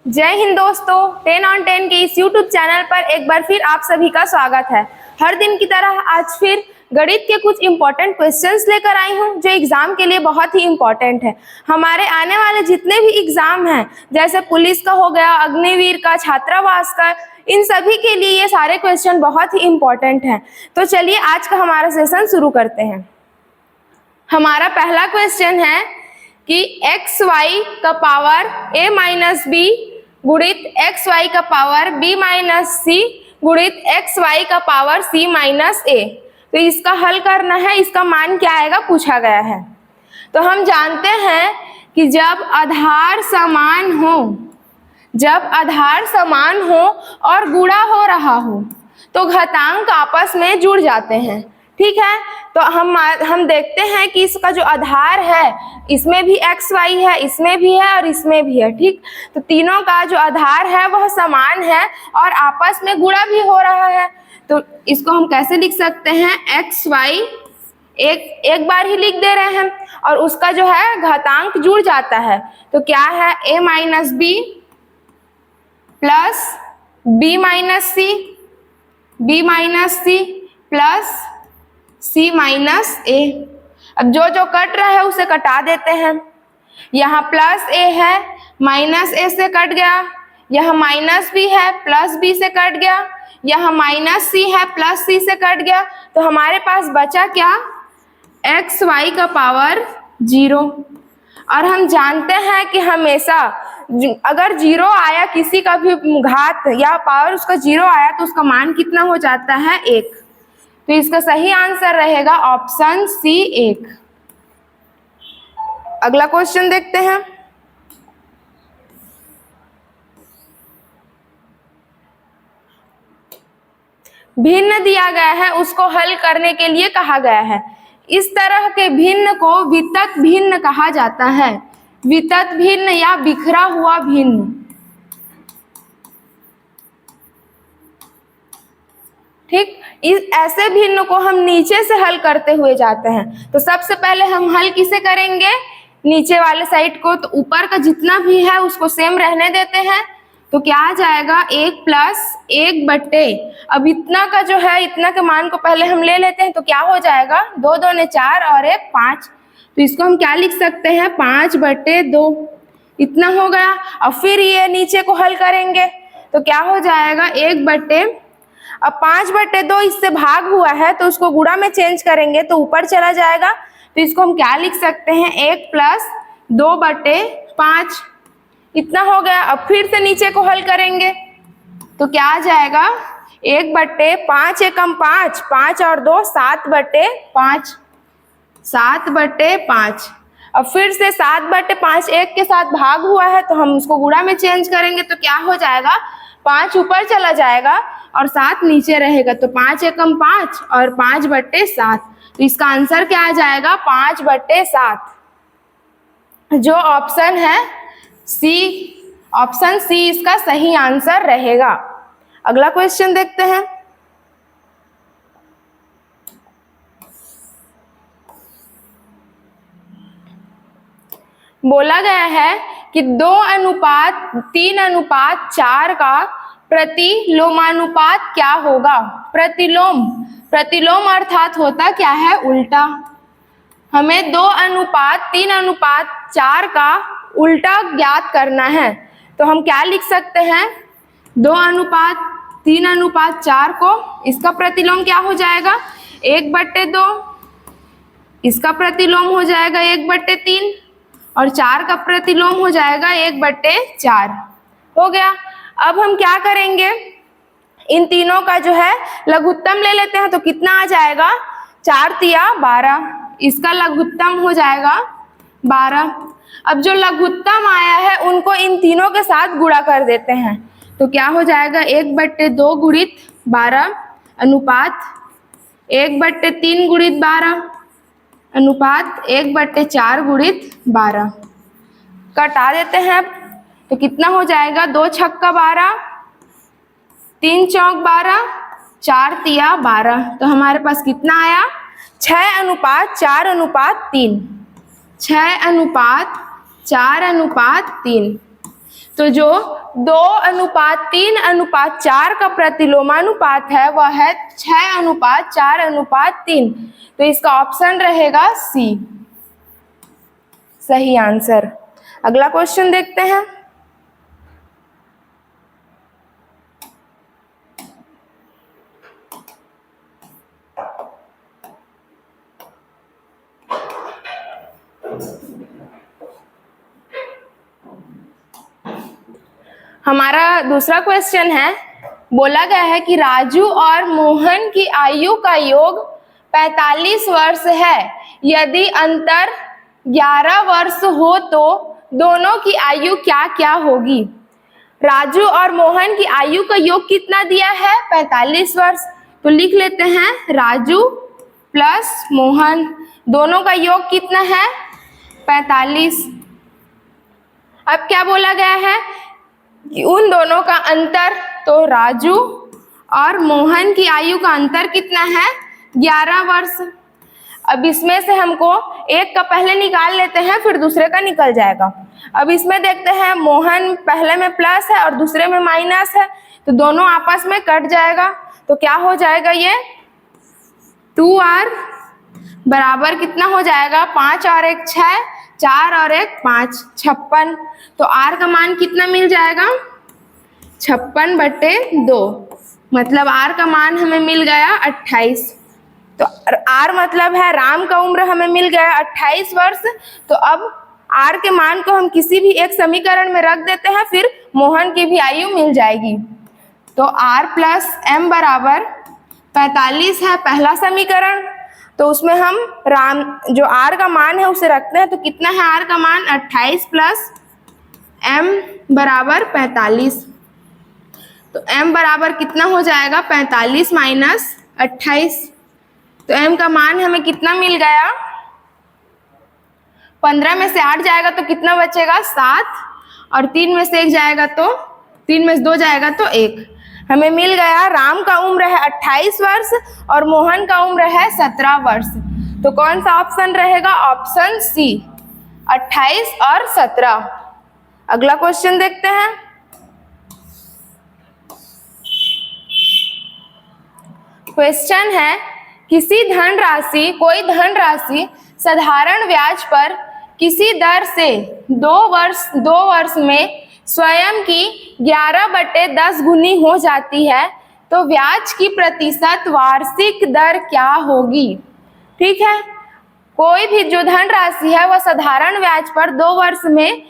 जय हिंद दोस्तों, 10 on 10 के इस YouTube चैनल पर एक बार फिर आप सभी का स्वागत है। हर दिन की तरह आज फिर गणित के कुछ इम्पोर्टेंट क्वेश्चंस लेकर आई हूँ जो एग्जाम के लिए बहुत ही इम्पोर्टेंट है। हमारे आने वाले जितने भी एग्जाम हैं, जैसे पुलिस का हो गया, अग्निवीर का, छात्रावास का, इन सभी के लिए ये सारे क्वेश्चन बहुत ही इम्पोर्टेंट हैं। तो चलिए आज का हमारा सेशन शुरू करते हैं। हमारा पहला क्वेश्चन है कि एक्स वाई का पावर a माइनस बी गुणित एक्स वाई का पावर b माइनस सी गुणित एक्स वाई का पावर c माइनस ए। तो इसका हल करना है, इसका मान क्या आएगा पूछा गया है। तो हम जानते हैं कि जब आधार समान हो और गुणा हो रहा हो तो घातांक आपस में जुड़ जाते हैं। ठीक है, तो हम देखते हैं कि इसका जो आधार है इसमें भी एक्स वाई है, इसमें भी है और इसमें भी है। ठीक, तो तीनों का जो आधार है वह समान है और आपस में गुणा भी हो रहा है। तो इसको हम कैसे लिख सकते हैं, एक्स वाई एक बार ही लिख दे रहे हैं और उसका जो है घातांक जुड़ जाता है। तो क्या है, a minus b plus b minus c plus c minus a. अब जो जो कट रहा है उसे कटा देते हैं। यहाँ प्लस a है, माइनस a से कट गया, यह माइनस b है, प्लस b से कट गया, यह माइनस c है, प्लस c से कट गया। तो हमारे पास बचा क्या, एक्स वाई का पावर 0। और हम जानते हैं कि हमेशा अगर 0 आया, किसी का भी घात या पावर उसका 0 आया तो उसका मान कितना हो जाता है, 1। तो इसका सही आंसर रहेगा ऑप्शन सी 1। अगला क्वेश्चन देखते हैं। भिन्न दिया गया है, उसको हल करने के लिए कहा गया है। इस तरह के भिन्न को वितत भिन्न कहा जाता है। वितत भिन्न या बिखरा हुआ भिन्न। ठीक, इस ऐसे भिन्न को हम नीचे से हल करते हुए जाते हैं। तो सबसे पहले हम हल किसे करेंगे, नीचे वाले साइड को। तो ऊपर का जितना भी है उसको सेम रहने देते हैं। तो क्या आ जाएगा, 1 प्लस 1 बट्टे, अब इतना का जो है, इतना के मान को पहले हम ले लेते हैं। तो क्या हो जाएगा, 2 दूने 4 और 1 5। तो इसको हम क्या लिख सकते हैं, 5/2 इतना हो गया। और फिर ये नीचे को हल करेंगे तो क्या हो जाएगा, 1/, अब 5/2 इससे भाग हुआ है तो उसको गुणा में चेंज करेंगे तो ऊपर चला जाएगा। तो इसको हम क्या लिख सकते हैं, 1 प्लस 2/5 इतना हो गया। अब फिर से नीचे को हल करेंगे तो क्या आ जाएगा, 1/5 एकम 5, 5 और 2 7/5, 7/5। अब फिर से 7/5 1 के साथ भाग हुआ है तो हम उसको गुणा में चेंज करेंगे तो क्या हो जाएगा, 5 ऊपर चला जाएगा और 7 नीचे रहेगा। तो 5 एकम 5 और 5/7। तो इसका आंसर क्या आ जाएगा, 5/7। जो ऑप्शन है सी, ऑप्शन सी इसका सही आंसर रहेगा। अगला क्वेश्चन देखते हैं। बोला गया है कि 2:3:4 का प्रतिलोमानुपात क्या होगा। प्रतिलोम अर्थात होता क्या है, उल्टा। हमें 2:3:4 का उल्टा ज्ञात करना है। तो हम क्या लिख सकते हैं, 2:3:4 को, इसका प्रतिलोम क्या हो जाएगा, 1/2, इसका प्रतिलोम हो जाएगा 1/3 और 4 का प्रतिलोम हो जाएगा 1/4। हो गया। अब हम क्या करेंगे, इन तीनों का जो है लघुत्तम ले लेते हैं। तो कितना आ जाएगा, 4 तिया 12, इसका लघुत्तम हो जाएगा 12। अब जो लघुत्तम आया है उनको इन तीनों के साथ गुणा कर देते हैं। तो क्या हो जाएगा, 1/2 गुणित 12 अनुपात 1/3 गुणित 12 अनुपात 1/4 गुणित 12। कटा देते हैं तो कितना हो जाएगा, 2 छक्का 12, 3 चौक 12, 4 तिया 12। तो हमारे पास कितना आया, 6:4:3, 6:4:3। तो जो 2:3:4 का प्रतिलोमानुपात है वह है 6:4:3। तो इसका ऑप्शन रहेगा सी, सही आंसर। अगला क्वेश्चन देखते हैं। हमारा दूसरा क्वेश्चन है, बोला गया है कि राजू और मोहन की आयु का योग 45 वर्ष है। यदि अंतर 11 वर्ष हो तो दोनों की आयु क्या क्या होगी। राजू और मोहन की आयु का योग कितना दिया है, 45 वर्ष। तो लिख लेते हैं राजू प्लस मोहन, दोनों का योग कितना है, 45। अब क्या बोला गया है कि उन दोनों का अंतर, तो राजू और मोहन की आयु का अंतर कितना है, 11 वर्ष। अब इसमें से हमको एक का पहले निकाल लेते हैं, फिर दूसरे का निकल जाएगा। अब इसमें देखते हैं, मोहन पहले में प्लस है और दूसरे में माइनस है, तो दोनों आपस में कट जाएगा। तो क्या हो जाएगा, ये 2r बराबर कितना हो जाएगा, 5 और 1 6, 4 और 1 5, 56। तो r का मान कितना मिल जाएगा, 56/2, मतलब r का मान हमें मिल गया 28। तो r मतलब है राम का उम्र हमें मिल गया 28 वर्ष। तो अब r के मान को हम किसी भी एक समीकरण में रख देते हैं, फिर मोहन की भी आयु मिल जाएगी। तो r प्लस m बराबर 45 है पहला समीकरण। तो उसमें हम राम जो r का मान है उसे रखते हैं। तो कितना है r का मान, 28 प्लस m बराबर 45। तो m बराबर कितना हो जाएगा, 45 माइनस 28। तो m का मान हमें कितना मिल गया, 15 में से 8 जाएगा तो कितना बचेगा, 7, और 3 में से 1 जाएगा तो 3 में से 2 जाएगा तो 1। हमें मिल गया राम का उम्र है 28 वर्ष और मोहन का उम्र है 17 वर्ष। तो कौन सा ऑप्शन रहेगा, ऑप्शन सी, 28 और 17। अगला क्वेश्चन देखते हैं। क्वेश्चन है, कोई धनराशि साधारण ब्याज पर किसी दर से 2 वर्ष में स्वयं की 11/10 गुनी हो जाती है, तो ब्याज की प्रतिशत वार्षिक दर क्या होगी। ठीक है, कोई भी जो धनराशि है वह साधारण ब्याज पर 2 वर्ष में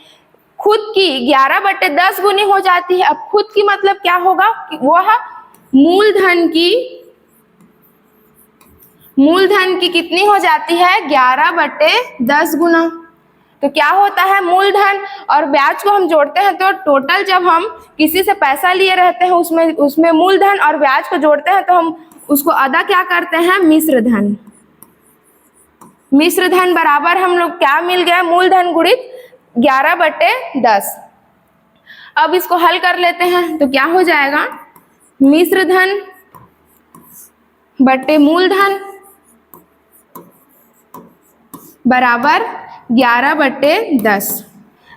खुद की 11/10 गुनी हो जाती है। अब खुद की मतलब क्या होगा, वह मूलधन की कितनी हो जाती है, 11/10 गुना। तो क्या होता है, मूलधन और ब्याज को हम जोड़ते हैं तो टोटल जब हम किसी से पैसा लिए रहते हैं उसमें मूलधन और ब्याज को जोड़ते हैं तो हम उसको अदा क्या करते हैं, मिश्र धन। मिश्र धन बराबर हम लोग क्या मिल गया, मूलधन गुणित 11/10। अब इसको हल कर लेते हैं तो क्या हो जाएगा, मिश्र धन बटे मूलधन बराबर 11/10।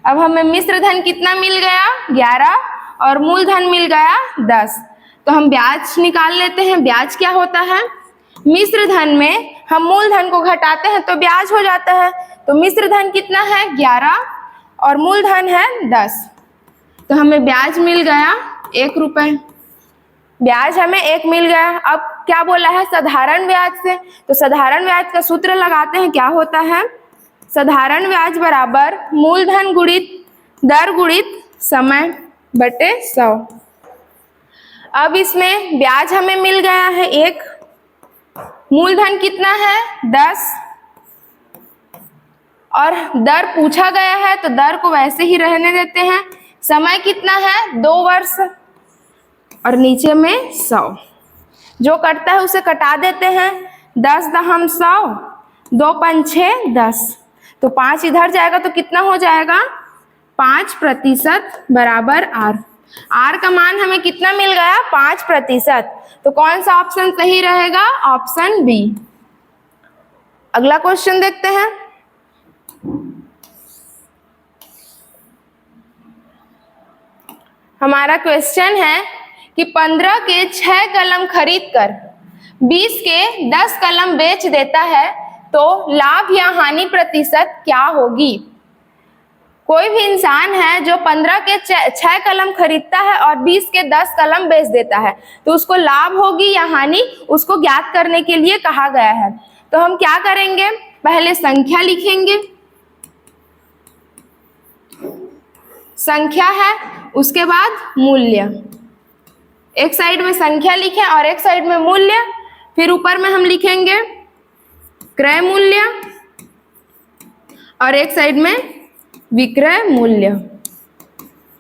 अब हमें मिश्र धन कितना मिल गया, 11, और मूलधन मिल गया 10। तो हम ब्याज निकाल लेते हैं। ब्याज क्या होता है, मिश्र धन में हम मूलधन को घटाते हैं तो ब्याज हो जाता है। तो मिश्र धन कितना है, 11, और मूलधन है 10। तो हमें ब्याज मिल गया 1 रुपए। ब्याज हमें 1 मिल गया। अब क्या बोला है, साधारण ब्याज से, तो साधारण ब्याज का सूत्र लगाते हैं। क्या होता है, साधारण ब्याज बराबर मूलधन गुणित दर गुणित समय बटे 100। अब इसमें ब्याज हमें मिल गया है 1, मूलधन कितना है 10, और दर पूछा गया है तो दर को वैसे ही रहने देते हैं। समय कितना है, 2 वर्ष, और नीचे में 100। जो कटता है उसे कटा देते हैं। 10 दहम 100, 2 पंच 6 10, तो 5 इधर जाएगा तो कितना हो जाएगा, 5% बराबर r। r का मान हमें कितना मिल गया, 5%। तो कौन सा ऑप्शन सही रहेगा, ऑप्शन बी। अगला क्वेश्चन देखते हैं। हमारा क्वेश्चन है कि 15 के 6 कलम खरीद कर 20 के 10 कलम बेच देता है तो लाभ या हानि प्रतिशत क्या होगी। कोई भी इंसान है जो 15 के 6 कलम खरीदता है और 20 के 10 कलम बेच देता है तो उसको लाभ होगी या हानि, उसको ज्ञात करने के लिए कहा गया है। तो हम क्या करेंगे, पहले संख्या लिखेंगे, संख्या है, उसके बाद मूल्य। एक साइड में संख्या लिखें और एक साइड में मूल्य, फिर ऊपर में हम लिखेंगे क्रय मूल्य और एक साइड में विक्रय मूल्य।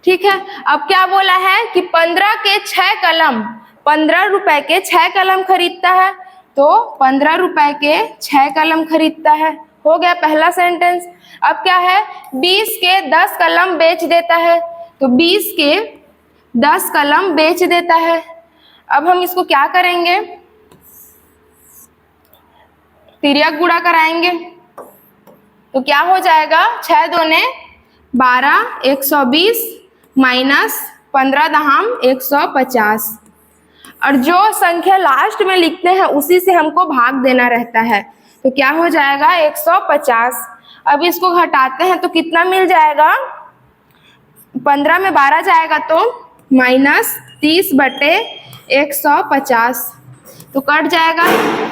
ठीक है, अब क्या बोला है कि 15 के 6 कलम, 15 रुपए के 6 कलम खरीदता है तो 15 रुपए के 6 कलम खरीदता है, हो गया पहला सेंटेंस। अब क्या है, 20 के 10 कलम बेच देता है तो 20 के 10 कलम बेच देता है। अब हम इसको क्या करेंगे, तिर्यक गुणा कराएंगे तो क्या हो जाएगा, 6 दूने 12, 120 माइनस 15 दहाम 150, और जो संख्या लास्ट में लिखते हैं उसी से हमको भाग देना रहता है तो क्या हो जाएगा 150। अब इसको घटाते हैं तो कितना मिल जाएगा, 15 में 12 जाएगा तो माइनस 30/150 तो कट जाएगा,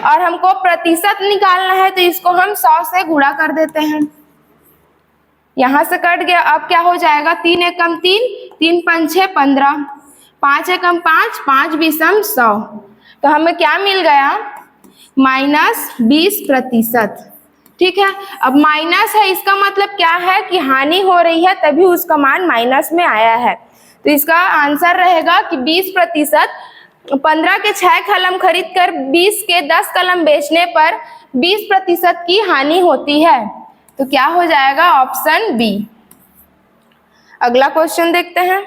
और हमको प्रतिशत निकालना है तो इसको हम 100 से गुणा कर देते हैं। यहाँ से कट गया, अब क्या हो जाएगा, 3 एकम 3, 3 पंच 6 15, 5 एकम 5, 5 बीसम 100, तो हमें क्या मिल गया, -20%। ठीक है, अब माइनस है, इसका मतलब क्या है कि हानि हो रही है तभी उसका मान माइनस में आया है, तो इसका आंसर रहेगा कि 20%। 15 के 6 कलम खरीद कर 20 के 10 कलम बेचने पर 20% की हानि होती है, तो क्या हो जाएगा, ऑप्शन बी। अगला क्वेश्चन देखते हैं।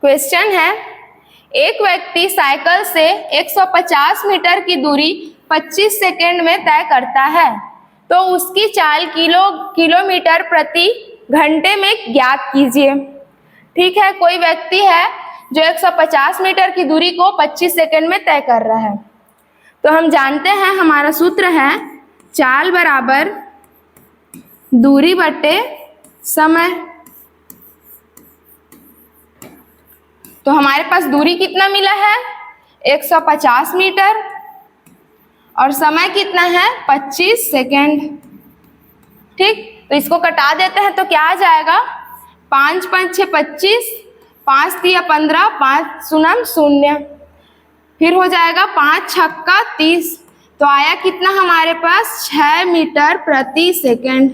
क्वेश्चन है, एक व्यक्ति साइकिल से 150 मीटर की दूरी 25 सेकंड में तय करता है तो उसकी चाल किलोमीटर प्रति घंटे में ज्ञात कीजिए। ठीक है, कोई व्यक्ति है जो 150 मीटर की दूरी को 25 सेकंड में तय कर रहा है, तो हम जानते हैं हमारा सूत्र है चाल बराबर दूरी बटे समय। तो हमारे पास दूरी कितना मिला है, 150 मीटर, और समय कितना है, 25 सेकेंड। ठीक, तो इसको कटा देते हैं तो क्या आ जाएगा, 5 5 6 25, 5 3 15, 5 शून्य 0, फिर हो जाएगा 5 छक्का 30, तो आया कितना हमारे पास 6 मीटर प्रति सेकेंड,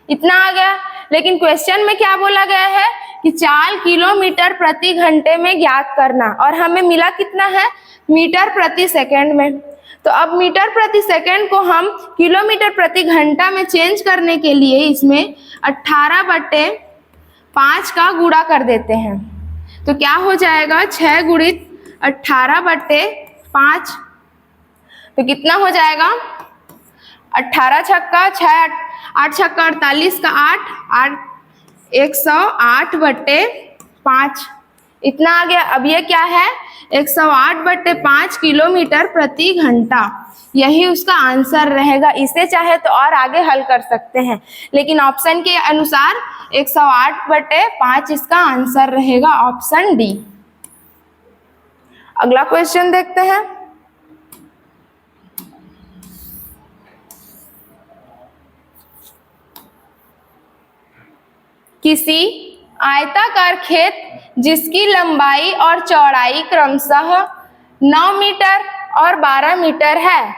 इतना आ गया। लेकिन क्वेश्चन में क्या बोला गया है कि चाल किलोमीटर प्रति घंटे में ज्ञात करना, और हमें मिला कितना है, मीटर प्रति सेकंड में। तो अब मीटर प्रति सेकंड को हम किलोमीटर प्रति घंटा में चेंज करने के लिए इसमें 18/5 का गुणा कर देते हैं, तो क्या हो जाएगा, 6 गुणित 18/5, तो कितना हो जाएगा, 18 छक्का 6, 8 छक्का 48 का 8, 108/5, इतना आ गया। अब ये क्या है, 108/5 किलोमीटर प्रति घंटा, यही उसका आंसर रहेगा। इसे चाहे तो और आगे हल कर सकते हैं, लेकिन ऑप्शन के अनुसार 108/5 इसका आंसर रहेगा, ऑप्शन डी। अगला क्वेश्चन देखते हैं। किसी आयताकार खेत जिसकी लंबाई और चौड़ाई क्रमशः 9 मीटर और 12 मीटर है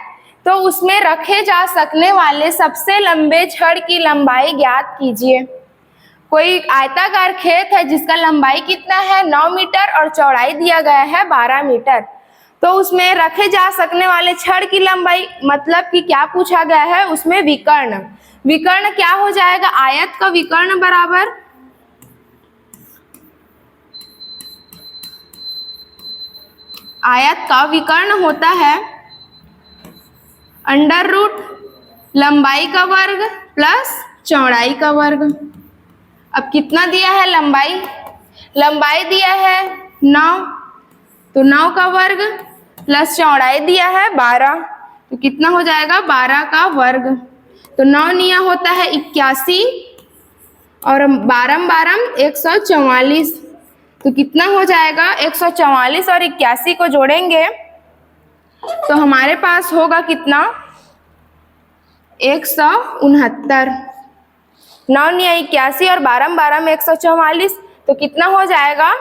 तो उसमें रखे जा सकने वाले सबसे लंबे छड़ की लंबाई ज्ञात कीजिए। कोई आयताकार खेत है जिसका लंबाई कितना है, 9 मीटर, और चौड़ाई दिया गया है 12 मीटर, तो उसमें रखे जा सकने वाले छड़ की लंबाई, मतलब कि क्या पूछा गया है, उसमें विकर्ण। विकर्ण क्या हो जाएगा, आयत का विकर्ण बराबर आयत का विकर्ण होता है √ लंबाई का वर्ग प्लस चौड़ाई का वर्ग। अब कितना दिया है लंबाई, लंबाई दिया है 9, तो 9 का वर्ग प्लस चौड़ाई दिया है 12, तो कितना हो जाएगा 12 का वर्ग। तो 9 निया होता है 81 और 12 12 144, तो कितना हो जाएगा 144 और 81 को जोड़ेंगे तो हमारे पास होगा कितना 169। 9 निया 81 और 12 12 में 144, तो कितना हो जाएगा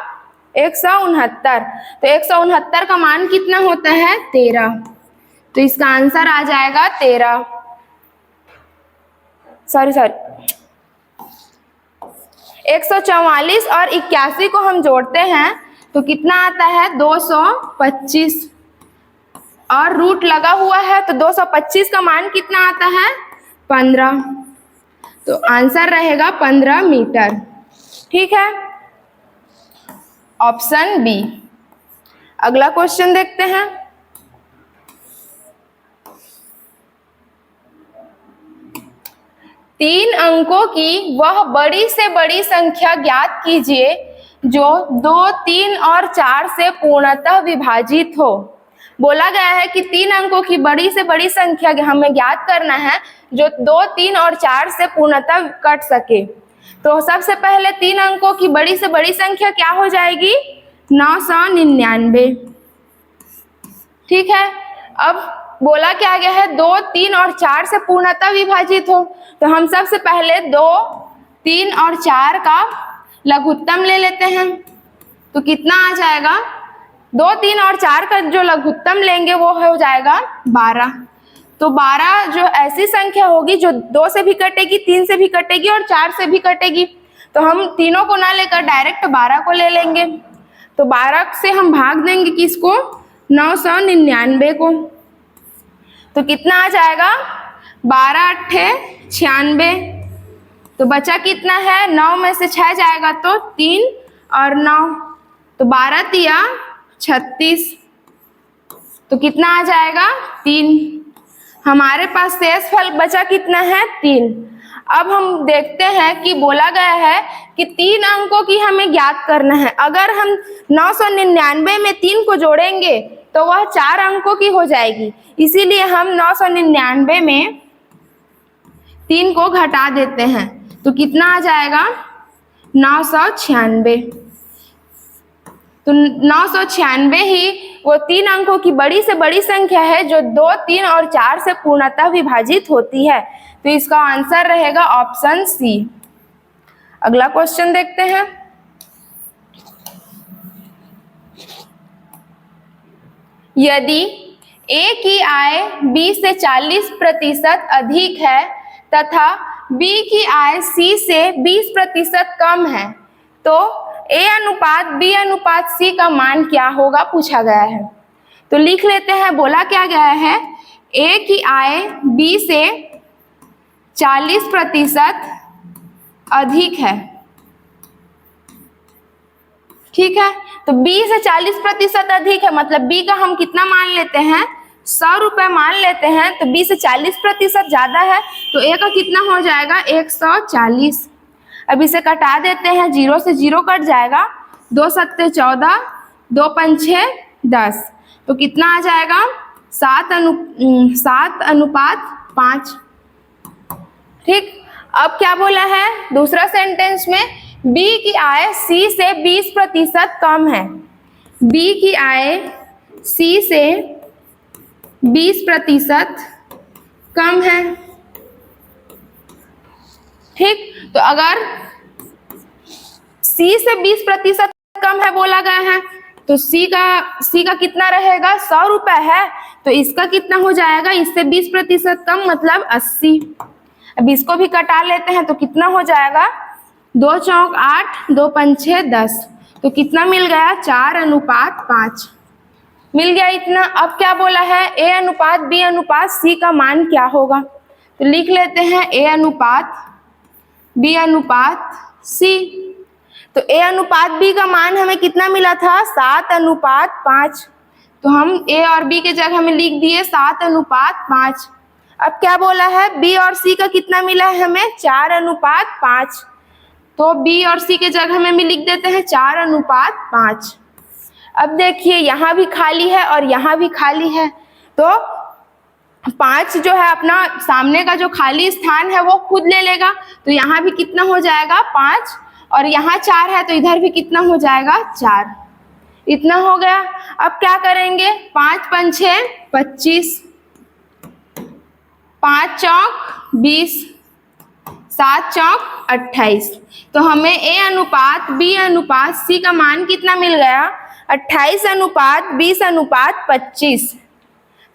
169। तो 169 का मान कितना होता है 13, तो इसका आंसर आ जाएगा 13। सॉरी 144 और 81 को हम जोड़ते हैं तो कितना आता है 225 और रूट लगा हुआ है, तो 225 का मान कितना आता है 15, तो आंसर रहेगा 15 मीटर। ठीक है, ऑप्शन बी। अगला क्वेश्चन देखते हैं। तीन अंकों की वह बड़ी से बड़ी संख्या ज्ञात कीजिए जो 2, 3 और 4 से पूर्णतः विभाजित हो। बोला गया है कि 3 अंकों की बड़ी से बड़ी संख्या हमें ज्ञात करना है जो 2, 3 और 4 से पूर्णतः कट सके। तो सबसे पहले 3 अंकों की बड़ी से बड़ी संख्या क्या हो जाएगी 999। ठीक है, अब बोला क्या गया है 2, 3 और 4 से पूर्णतः विभाजित हो, तो हम सबसे पहले 2, 3 और 4 का लघुत्तम ले लेते हैं। तो कितना आ जाएगा 2, 3 और 4 का जो लघुत्तम लेंगे वो हो जाएगा 12। तो 12 जो ऐसी संख्या होगी जो 2 से भी कटेगी, 3 से भी कटेगी और 4 से भी कटेगी। तो हम तीनों को ना लेकर डायरेक्ट 12 को ले लेंगे। तो 12 से हम भाग देंगे किसको 999 को, तो कितना आ जाएगा 12 8 96। तो बचा कितना है 9 में से 6 जाएगा तो 3 और 9, तो 12 तिया 36, तो कितना आ जाएगा 3। हमारे पास शेष फल बचा कितना है 3। अब हम देखते हैं कि बोला गया है कि 3 अंकों की हमें ज्ञात करना है। अगर हम 999 में 3 को जोड़ेंगे तो वह 4 अंकों की हो जाएगी, इसीलिए हम 999 में 3 को घटा देते हैं, तो कितना आ जाएगा 996। तो 996 ही वो 3 अंकों की बड़ी से बड़ी संख्या है जो 2, 3 और 4 से पूर्णतः विभाजित होती है, तो इसका आंसर रहेगा ऑप्शन सी। अगला क्वेश्चन देखते हैं। यदि A की आय B से 40% अधिक है तथा B की आय C से 20% कम है, तो A अनुपात B अनुपात C का मान क्या होगा पूछा गया है। तो लिख लेते हैं। बोला क्या गया है A की आय B से 40% अधिक है। ठीक है, तो B से 40% अधिक है, मतलब B का हम कितना मान लेते हैं 100 रुपए मान लेते हैं, तो B से 40% ज्यादा है, तो A का कितना हो जाएगा 140। अब इसे कटा देते हैं, 0 से 0 कट जाएगा, 2 सत्ते 14, 2 पंछे 10, तो कितना आ जाएगा 7 अनुपात 5। ठीक, अब क्या बोला है दूसरा सेंटेंस में B की आय C से 20% कम है। B की आय C से 20% कम है। ठीक, तो अगर C से 20% कम है बोला गया है, तो C का कितना रहेगा 100 रुपए है, तो इसका कितना हो जाएगा इससे 20% कम मतलब 80। अब इसको भी कटा लेते हैं, तो कितना हो जाएगा 2 चौक 8, 2 पंछे 10, तो कितना मिल गया 4 अनुपात 5 मिल गया इतना। अब क्या बोला है A अनुपात B अनुपात C का मान क्या होगा, तो लिख लेते हैं A अनुपात B अनुपात C। तो A अनुपात B का मान हमें कितना मिला था 7 अनुपात 5, तो हम A और B के जगह में लिख दिए 7 अनुपात 5। अब क्या बोला है B और C का कितना मिला है हमें 4 अनुपात 5, तो बी और सी के जगह में भी लिख देते हैं 4:5। अब देखिए यहाँ भी खाली है और यहाँ भी खाली है, तो 5 जो है अपना सामने का जो खाली स्थान है वो खुद ले लेगा, तो यहाँ भी कितना हो जाएगा 5, और यहाँ 4 है तो इधर भी कितना हो जाएगा 4। इतना हो गया। अब क्या करेंगे, 5 5 6 25, 5 चौक 20, 7 चौक 28। तो हमें A अनुपात B अनुपात C का मान कितना मिल गया, 28:20:25।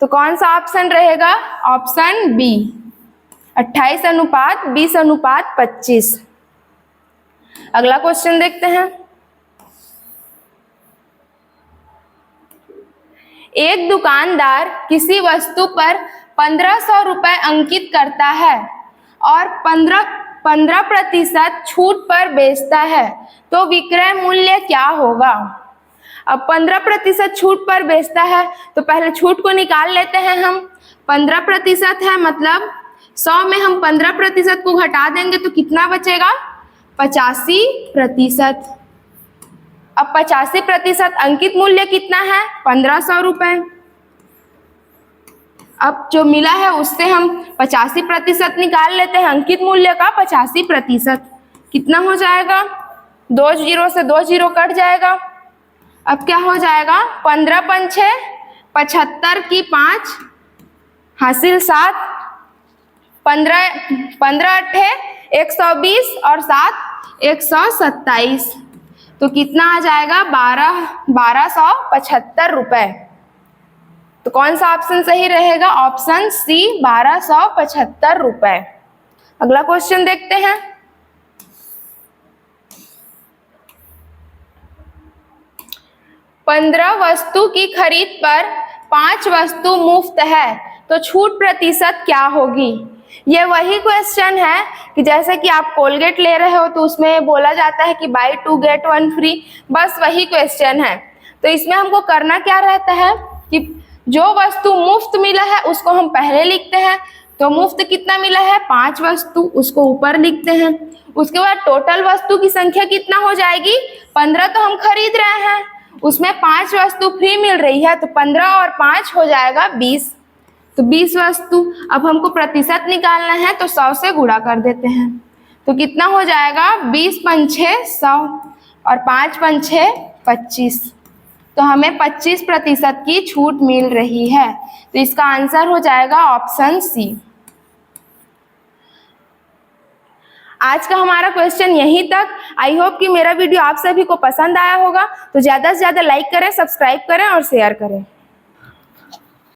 तो कौन सा ऑप्शन रहेगा, ऑप्शन बी, 28:20:25। अगला क्वेश्चन देखते हैं। एक दुकानदार किसी वस्तु पर 1500 रुपए अंकित करता है और 15% छूट पर बेचता है, तो विक्रय मूल्य क्या होगा। अब 15% छूट पर बेचता है तो पहले छूट को निकाल लेते हैं हम। 15% है मतलब 100 में हम 15% को घटा देंगे तो कितना बचेगा, 85%। अब 85% अंकित मूल्य कितना है, 1500 रुपए। अब जो मिला है उससे हम 85% निकाल लेते हैं, अंकित मूल्य का 85%। कितना हो जाएगा, 2 जीरो से 2 जीरो कट जाएगा। अब क्या हो जाएगा, 15 5 6 75 की 5 हासिल 7, 15 8 120 और 7 127। तो कितना आ जाएगा, 1275 रुपए। तो कौन सा ऑप्शन सही रहेगा, ऑप्शन सी, 1275 रुपए। अगला क्वेश्चन देखते हैं। 15 वस्तु की खरीद पर 5 वस्तु मुफ्त है, तो छूट प्रतिशत क्या होगी। ये वही क्वेश्चन है कि जैसे कि आप कोलगेट ले रहे हो तो उसमें बोला जाता है कि बाय 2 गेट 1 फ्री, बस वही क्वेश्चन है। तो इसमें हमको करना क्या रहता है कि जो वस्तु मुफ्त मिला है उसको हम पहले लिखते हैं। तो मुफ्त कितना मिला है, 5 वस्तु, उसको ऊपर लिखते हैं। उसके बाद टोटल वस्तु की संख्या कितना हो जाएगी, 15 तो हम खरीद रहे हैं, उसमें 5 वस्तु फ्री मिल रही है, तो 15 और 5 हो जाएगा 20। तो 20 वस्तु। अब हमको प्रतिशत निकालना है तो 100 से गुणा कर देते हैं, तो कितना हो जाएगा, 20 5 6 100 और 5 5 6 25। तो हमें 25% की छूट मिल रही है। तो इसका आंसर हो जाएगा ऑप्शन सी। आज का हमारा क्वेश्चन यहीं तक। आई होप कि मेरा वीडियो आप सभी को पसंद आया होगा। तो ज़्यादा से ज़्यादा लाइक करें, सब्सक्राइब करें और शेयर करें।